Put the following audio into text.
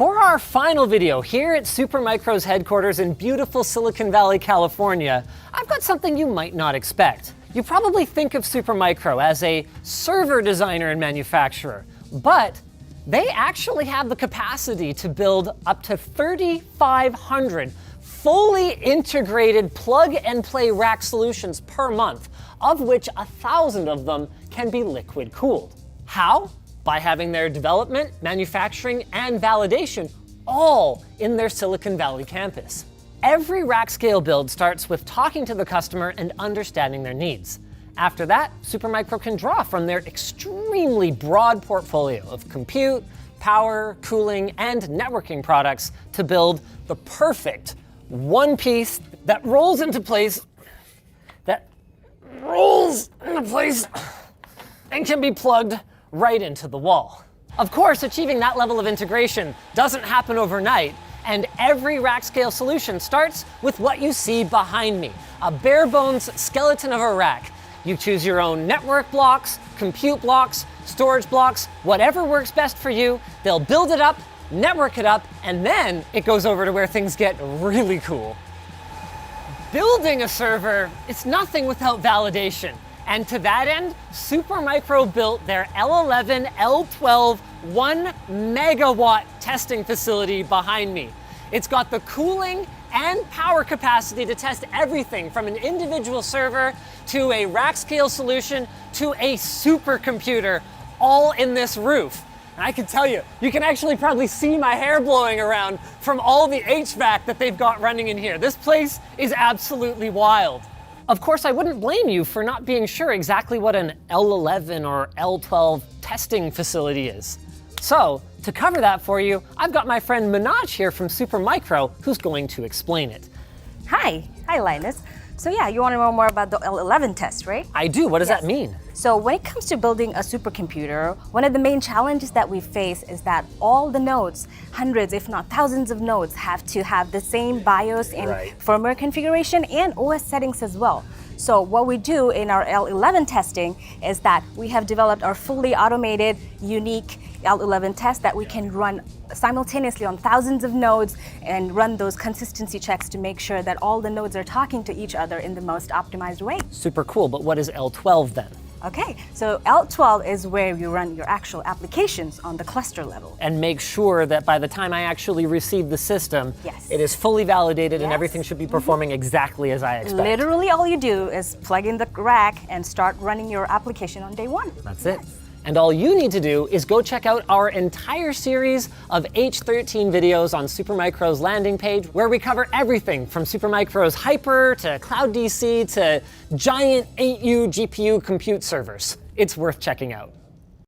For our final video here at Supermicro's headquarters in beautiful Silicon Valley, California, I've got something you might not expect. You probably think of Supermicro as a server designer and manufacturer, but they actually have the capacity to build up to 3,500 fully integrated plug-and-play rack solutions per month, of which 1,000 of them can be liquid-cooled. How? By having their development, manufacturing, and validation all in their Silicon Valley campus. Every rack scale build starts with talking to the customer and understanding their needs. After that, Supermicro can draw from their extremely broad portfolio of compute, power, cooling, and networking products to build the perfect one piece that rolls into place, and can be plugged right into the wall. Of course, achieving that level of integration doesn't happen overnight, and every rack scale solution starts with what you see behind me, a bare bones skeleton of a rack. You choose your own network blocks, compute blocks, storage blocks, whatever works best for you. They'll build it up, network it up, and then it goes over to where things get really cool. Building a server is nothing without validation. And to that end, Supermicro built their L11, L12 1 megawatt testing facility behind me. It's got the cooling and power capacity to test everything from an individual server to a rack scale solution to a supercomputer, all in this roof. And I can tell you, you can actually probably see my hair blowing around from all the HVAC that they've got running in here. This place is absolutely wild. Of course, I wouldn't blame you for not being sure exactly what an L11 or L12 testing facility is. So, to cover that for you, I've got my friend Manoj here from Supermicro who's going to explain it. Hi Linus. So yeah, you want to know more about the L11 test, right? I do. What does that mean? So when it comes to building a supercomputer, one of the main challenges that we face is that all the nodes, hundreds if not thousands of nodes, have to have the same BIOS and firmware configuration and OS settings as well. So what we do in our L11 testing is that we have developed our fully automated, unique L11 test that we can run simultaneously on thousands of nodes and run those consistency checks to make sure that all the nodes are talking to each other in the most optimized way. Super cool, but what is L12 then? Okay, so L12 is where you run your actual applications on the cluster level. And make sure that by the time I actually receive the system, it is fully validated and everything should be performing exactly as I expect. Literally all you do is plug in the rack and start running your application on day one. That's it. And all you need to do is go check out our entire series of H13 videos on Supermicro's landing page, where we cover everything from Supermicro's Hyper to Cloud DC to giant 8U GPU compute servers. It's worth checking out.